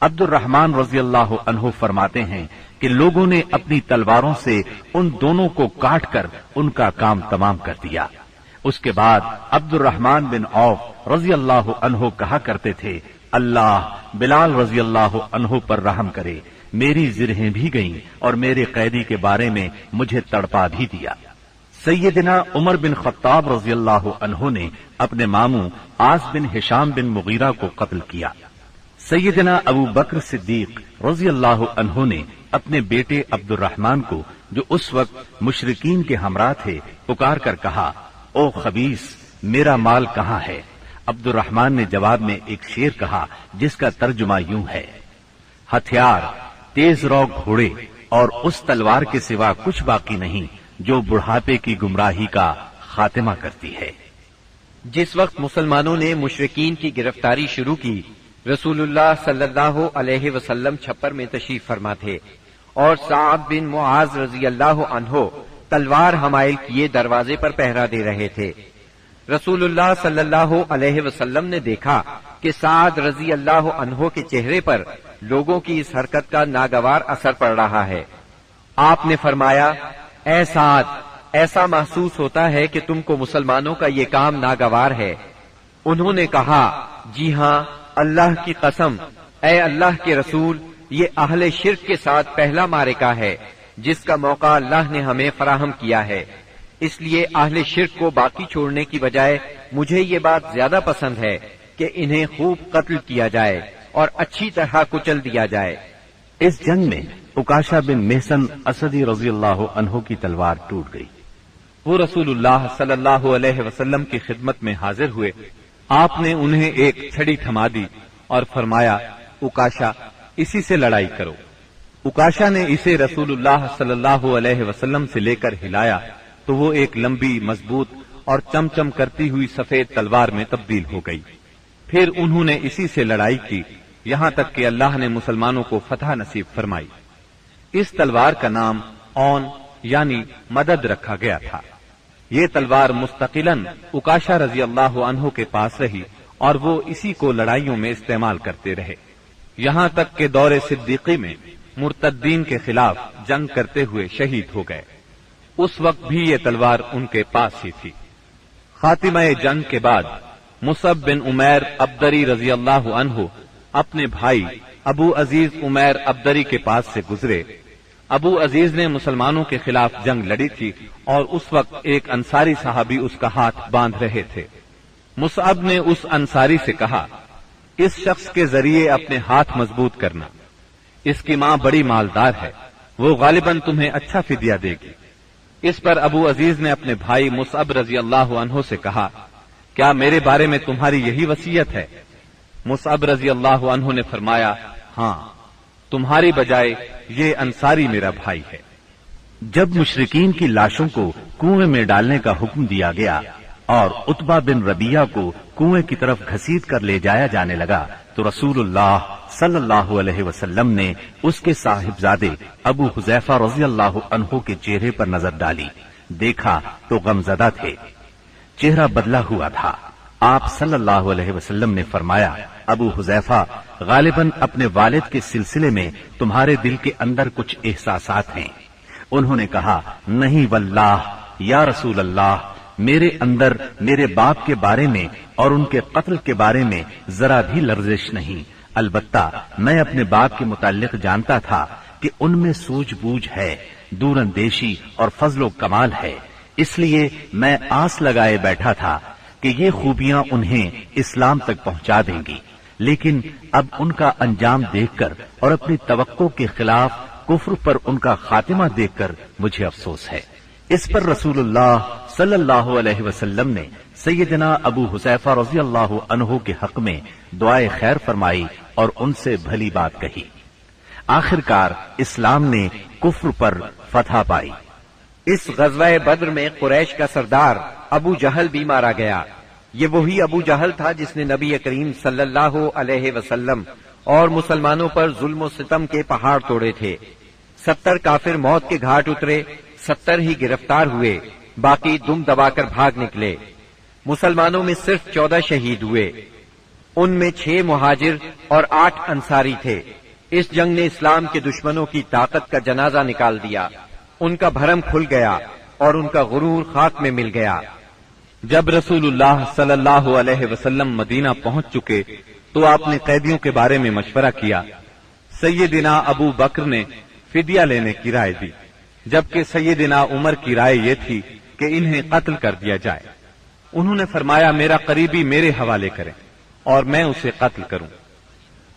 Speaker 1: عبد الرحمن رضی اللہ عنہ فرماتے ہیں کہ لوگوں نے اپنی تلواروں سے ان دونوں کو کاٹ کر ان کا کام تمام کر دیا۔ اس کے بعد عبد الرحمن بن عوف رضی اللہ عنہ کہا کرتے تھے اللہ بلال رضی اللہ عنہ پر رحم کرے، میری زرہیں بھی گئیں اور میرے قیدی کے بارے میں مجھے تڑپا بھی دیا۔ سیدنا عمر بن خطاب رضی اللہ عنہ نے اپنے ماموں عاص بن ہشام بن مغیرہ کو قتل کیا۔ سیدنا ابو بکر صدیق رضی اللہ عنہ نے اپنے بیٹے عبد الرحمن کو جو اس وقت مشرکین کے ہمراہ تھے پکار کر کہا او خبیث میرا مال کہاں ہے؟ عبد الرحمن نے جواب میں ایک شعر کہا جس کا ترجمہ یوں ہے ہتھیار تیز رو گھوڑے اور اس تلوار کے سوا کچھ باقی نہیں جو بڑھاپے کی گمراہی کا خاتمہ کرتی ہے۔
Speaker 2: جس وقت مسلمانوں نے مشرکین کی گرفتاری شروع کی رسول اللہ صلی اللہ علیہ وسلم چھپر میں تشریف فرما تھے اور سعد بن معاذ رضی اللہ عنہ تلوار حمائل کیے دروازے پر پہرا دے رہے تھے۔ رسول اللہ صلی اللہ علیہ وسلم نے دیکھا کہ سعد رضی اللہ عنہ کے چہرے پر لوگوں کی اس حرکت کا ناگوار اثر پڑ رہا ہے۔ آپ نے فرمایا، اے سعد، ایسا محسوس ہوتا ہے کہ تم کو مسلمانوں کا یہ کام ناگوار ہے۔ انہوں نے کہا، جی ہاں، اللہ کی قسم، اے اللہ کے رسول، یہ اہل شرک کے ساتھ پہلا معرکہ ہے جس کا موقع اللہ نے ہمیں فراہم کیا ہے، اس لیے اہل شرک کو باقی چھوڑنے کی بجائے مجھے یہ بات زیادہ پسند ہے کہ انہیں خوب قتل کیا جائے اور اچھی طرح کچل دیا جائے۔
Speaker 1: اس جنگ میں عکاشہ بن محصن اسدی رضی اللہ عنہ کی تلوار ٹوٹ گئی۔
Speaker 3: وہ رسول اللہ صلی اللہ علیہ وسلم کی خدمت میں حاضر ہوئے۔ آپ نے انہیں ایک چھڑی تھما دی اور فرمایا، عکاشہ، اسی سے لڑائی کرو۔ عکاشہ نے اسے رسول اللہ صلی اللہ علیہ وسلم سے لے کر ہلایا تو وہ ایک لمبی، مضبوط اور چمچم کرتی ہوئی سفید تلوار میں تبدیل ہو گئی۔ پھر انہوں نے اسی سے لڑائی کی یہاں تک کہ اللہ نے مسلمانوں کو فتح نصیب فرمائی۔ اس تلوار کا نام اون یعنی مدد رکھا گیا تھا۔ یہ تلوار مستقلاً عکاشہ رضی اللہ عنہ کے پاس رہی اور وہ اسی کو لڑائیوں میں استعمال کرتے رہے، یہاں تک کہ دور صدیقی میں مرتدین کے خلاف جنگ کرتے ہوئے شہید ہو گئے۔ اس وقت بھی یہ تلوار ان کے پاس ہی تھی۔ خاتمہ جنگ کے بعد مصعب بن عمیر ابدری رضی اللہ عنہ اپنے بھائی ابو عزیز عمیر ابدری کے پاس سے گزرے۔ ابو عزیز نے مسلمانوں کے خلاف جنگ لڑی تھی اور اس وقت ایک انصاری صحابی اس کا ہاتھ باندھ رہے تھے۔ مصعب نے اس انصاری سے کہا، اس شخص کے ذریعے اپنے ہاتھ مضبوط کرنا، اس کی ماں بڑی مالدار ہے، وہ غالباً تمہیں اچھا فدیہ دے گی۔ اس پر ابو عزیز نے اپنے بھائی مصعب رضی اللہ عنہ سے کہا، کیا میرے بارے میں تمہاری یہی وصیت ہے؟ مصعب رضی اللہ عنہ نے فرمایا، ہاں، تمہاری بجائے یہ انصاری میرا بھائی ہے۔
Speaker 1: جب مشرکین کی لاشوں کو کنویں میں ڈالنے کا حکم دیا گیا اور عتبہ بن ربیعہ کو کنویں کی طرف گھسیٹ کر لے جایا جانے لگا تو رسول اللہ صلی اللہ علیہ وسلم نے اس کے صاحبزادے ابو حذیفہ رضی اللہ عنہ کے چہرے پر نظر ڈالی، دیکھا تو غمزدہ تھے، چہرہ بدلا ہوا تھا۔ آپ صلی اللہ علیہ وسلم نے فرمایا، ابو حذیفہ، غالباً اپنے والد کے سلسلے میں تمہارے دل کے اندر کچھ احساسات ہیں۔ انہوں نے کہا، نہیں واللہ یا رسول اللہ، میرے اندر میرے باپ کے بارے میں اور ان کے قتل کے بارے میں ذرا بھی لرزش نہیں، البتہ میں اپنے باپ کے متعلق جانتا تھا کہ ان میں سوجھ بوجھ ہے، دور اندیشی اور فضل و کمال ہے، اس لیے میں آس لگائے بیٹھا تھا کہ یہ خوبیاں انہیں اسلام تک پہنچا دیں گی، لیکن اب ان کا انجام دیکھ کر اور اپنی توقع کے خلاف کفر پر ان کا خاتمہ دیکھ کر مجھے افسوس ہے۔ اس پر رسول اللہ صلی اللہ علیہ وسلم نے سیدنا ابو حذیفہ رضی اللہ عنہ کے حق میں دعائے خیر فرمائی اور ان سے بھلی بات کہی۔ آخرکار اسلام نے کفر پر فتح پائی۔
Speaker 2: اس غزوہ بدر میں قریش کا سردار ابو جہل بھی مارا گیا۔ یہ وہی ابو جہل تھا جس نے نبی کریم صلی اللہ علیہ وسلم اور مسلمانوں پر ظلم و ستم کے پہاڑ توڑے تھے۔ 70 کافر موت کے گھاٹ اترے، 70 ہی گرفتار ہوئے، باقی دم دبا کر بھاگ نکلے۔ مسلمانوں میں صرف 14 شہید ہوئے، ان میں 6 مہاجر اور 8 انصاری تھے۔ اس جنگ نے اسلام کے دشمنوں کی طاقت کا جنازہ نکال دیا، ان کا بھرم کھل گیا اور ان کا غرور خاک میں مل گیا۔
Speaker 3: جب رسول اللہ صلی اللہ علیہ وسلم مدینہ پہنچ چکے تو آپ نے قیدیوں کے بارے میں مشورہ کیا۔ سیدنا ابو بکر نے فدیہ لینے کی رائے دی، جبکہ سیدنا عمر کی رائے یہ تھی کہ انہیں قتل کر دیا جائے۔ انہوں نے فرمایا، میرا قریبی میرے حوالے کریں اور میں اسے قتل کروں۔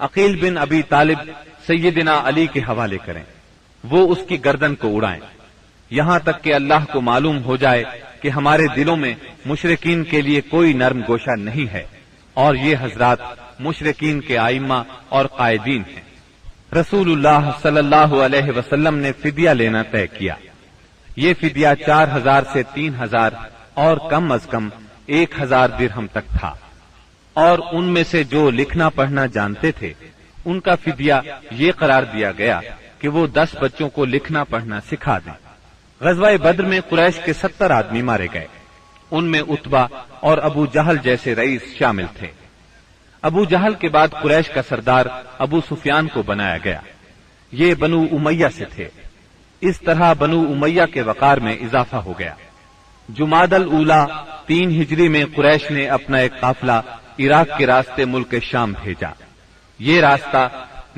Speaker 3: عقیل بن ابی طالب سیدنا علی کے حوالے کریں، وہ اس کی گردن کو اڑائیں، یہاں تک کہ اللہ کو معلوم ہو جائے کہ ہمارے دلوں میں مشرکین کے لیے کوئی نرم گوشہ نہیں ہے، اور یہ حضرات مشرکین کے ائمہ اور قائدین ہیں۔ رسول اللہ صلی اللہ علیہ وسلم نے فدیہ لینا طے کیا۔ یہ فدیہ 4000 سے 3000 اور کم از کم 1000 درہم تک تھا۔ اور ان میں سے جو لکھنا پڑھنا جانتے تھے ان کا فدیہ یہ قرار دیا گیا کہ وہ 10 بچوں کو لکھنا پڑھنا سکھا دیں۔ غزوہ بدر میں قریش کے 70 آدمی مارے گئے، ان میں عتبہ اور ابو جہل جیسے رئیس شامل تھے۔ ابو جہل کے بعد قریش کا سردار ابو سفیان کو بنایا گیا، یہ بنو امیہ سے تھے۔ اس طرح بنو امیہ کے وقار میں اضافہ ہو گیا۔ جمادی الاولیٰ 3 ہجری میں قریش نے اپنا ایک قافلہ عراق کے راستے ملک شام بھیجا۔ یہ راستہ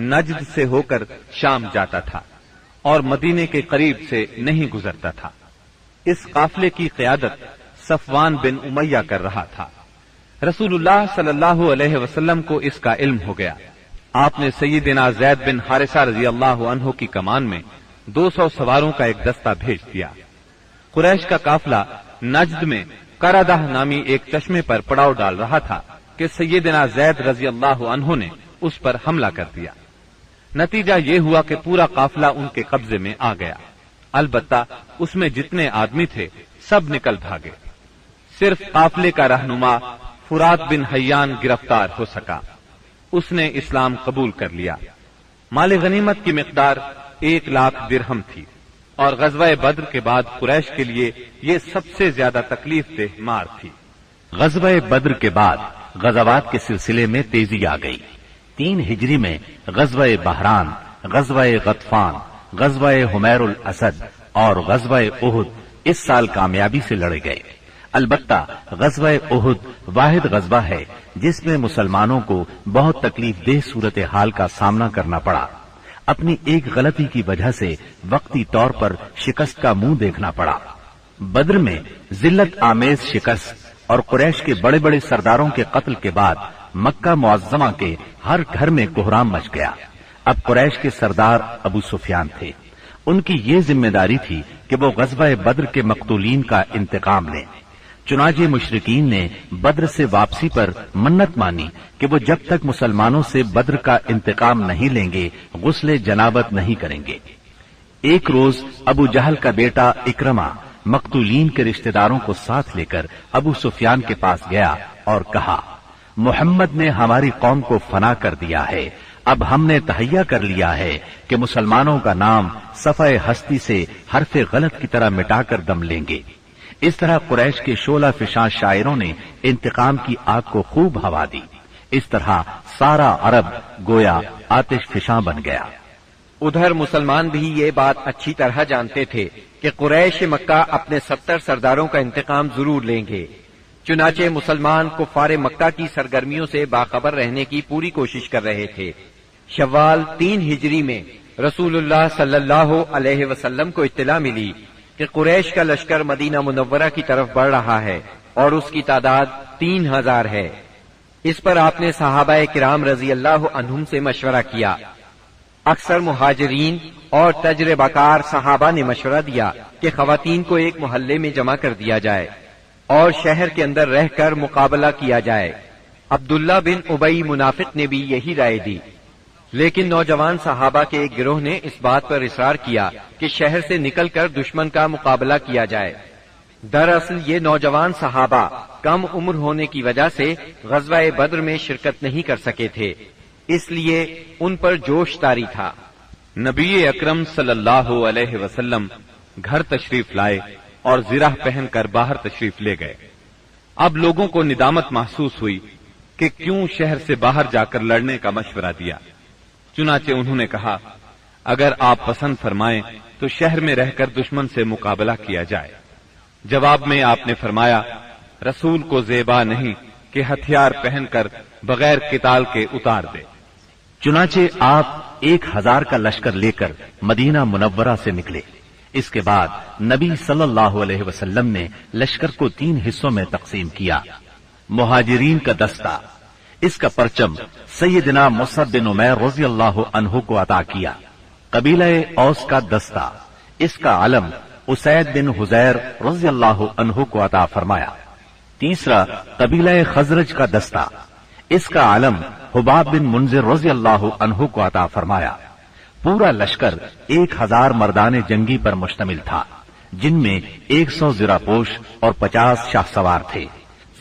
Speaker 3: نجد سے ہو کر شام جاتا تھا اور مدینے کے قریب سے نہیں گزرتا تھا۔ اس قافلے کی قیادت صفوان بن امیہ کر رہا تھا۔ رسول اللہ صلی اللہ علیہ وسلم کو اس کا علم ہو گیا۔ آپ نے سیدنا زید بن حارثہ رضی اللہ عنہ کی کمان میں 200 سواروں کا ایک دستہ بھیج دیا۔ قریش کا قافلہ نجد میں قردہ نامی ایک چشمے پر پڑاؤ ڈال رہا تھا کہ سیدنا زید رضی اللہ عنہ نے اس پر حملہ کر دیا۔ نتیجہ یہ ہوا کہ پورا قافلہ ان کے قبضے میں آ گیا، البتہ اس میں جتنے آدمی تھے سب نکل بھاگے۔ صرف قافلے کا رہنما فرات بن حیان گرفتار ہو سکا، اس نے اسلام قبول کر لیا۔ مال غنیمت کی مقدار 1,00,000 درہم تھی، اور غزوہ بدر کے بعد قریش کے لیے یہ سب سے زیادہ تکلیف دہ مار تھی۔
Speaker 1: غزوہ بدر کے بعد غزوات کے سلسلے میں تیزی آ گئی۔ 3 ہجری میں غزوہ بحران، غزوہ غطفان، غزوہ حمیر الاسد اور غزوہ احد اس سال کامیابی سے لڑے گئے۔ البتہ غزوہ احد واحد غزوہ ہے جس میں مسلمانوں کو بہت تکلیف دہ صورتحال کا سامنا کرنا پڑا۔ اپنی ایک غلطی کی وجہ سے وقتی طور پر شکست کا منہ دیکھنا پڑا۔ بدر میں ذلت آمیز شکست اور قریش کے بڑے بڑے سرداروں کے قتل کے بعد مکہ معظمہ کے ہر گھر میں کوہرام مچ گیا۔ اب قریش کے سردار ابو سفیان تھے، ان کی یہ ذمہ داری تھی کہ وہ غزوہ بدر کے مقتولین کا انتقام لیں۔ چنانچہ مشرکین نے بدر سے واپسی پر منت مانی کہ وہ جب تک مسلمانوں سے بدر کا انتقام نہیں لیں گے غسل جنابت نہیں کریں گے۔ ایک روز ابو جہل کا بیٹا اکرمہ مقتولین کے رشتہ داروں کو ساتھ لے کر ابو سفیان کے پاس گیا اور کہا، محمد نے ہماری قوم کو فنا کر دیا ہے، اب ہم نے تہیہ کر لیا ہے کہ مسلمانوں کا نام صفحہ ہستی سے حرف غلط کی طرح مٹا کر دم لیں گے۔ اس طرح قریش کے شعلہ فشاں شاعروں نے انتقام کی آگ کو خوب ہوا دی۔ اس طرح سارا عرب گویا آتش فشاں بن گیا۔
Speaker 2: ادھر مسلمان بھی یہ بات اچھی طرح جانتے تھے کہ قریش مکہ اپنے 70 سرداروں کا انتقام ضرور لیں گے۔ چنانچہ مسلمان کفار مکہ کی سرگرمیوں سے باخبر رہنے کی پوری کوشش کر رہے تھے۔ شوال 3 ہجری میں رسول اللہ صلی اللہ علیہ وسلم کو اطلاع ملی کہ قریش کا لشکر مدینہ منورہ کی طرف بڑھ رہا ہے اور اس کی تعداد 3000 ہے۔ اس پر آپ نے صحابہ کرام رضی اللہ عنہم سے مشورہ کیا۔ اکثر مہاجرین اور تجربہ کار صحابہ نے مشورہ دیا کہ خواتین کو ایک محلے میں جمع کر دیا جائے اور شہر کے اندر رہ کر مقابلہ کیا جائے۔ عبداللہ بن ابی منافق نے بھی یہی رائے دی، لیکن نوجوان صحابہ کے ایک گروہ نے اس بات پر اصرار کیا کہ شہر سے نکل کر دشمن کا مقابلہ کیا جائے۔ دراصل یہ نوجوان صحابہ کم عمر ہونے کی وجہ سے غزوہ بدر میں شرکت نہیں کر سکے تھے، اس لیے ان پر جوش طاری تھا۔
Speaker 3: نبی اکرم صلی اللہ علیہ وسلم گھر تشریف لائے اور زرہ پہن کر باہر تشریف لے گئے۔ اب لوگوں کو ندامت محسوس ہوئی کہ کیوں شہر سے باہر جا کر لڑنے کا مشورہ دیا۔ چنانچہ انہوں نے کہا، اگر آپ پسند فرمائیں تو شہر میں رہ کر دشمن سے مقابلہ کیا جائے۔ جواب میں آپ نے فرمایا، رسول کو زیبا نہیں کہ ہتھیار پہن کر بغیر قتال کے اتار دے۔
Speaker 1: چنانچہ آپ 1000 کا لشکر لے کر مدینہ منورہ سے نکلے۔ اس کے بعد نبی صلی اللہ علیہ وسلم نے لشکر کو 3 حصوں میں تقسیم کیا۔ مہاجرین کا دستہ، اس کا پرچم سیدنا مصعب بن عمیر رضی اللہ عنہ کو عطا کیا۔ قبیلہ اوس کا دستہ، اس کا علم اسید بن حزیر رضی اللہ عنہ کو عطا فرمایا۔ تیسرا قبیلہ خزرج کا دستہ، اس کا علم حباب بن منذر رضی اللہ عنہ کو عطا فرمایا۔ پورا لشکر 1000 مردان جنگی پر مشتمل تھا، جن میں 100 زرہ پوش اور 50 شاہ سوار تھے۔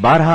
Speaker 1: 12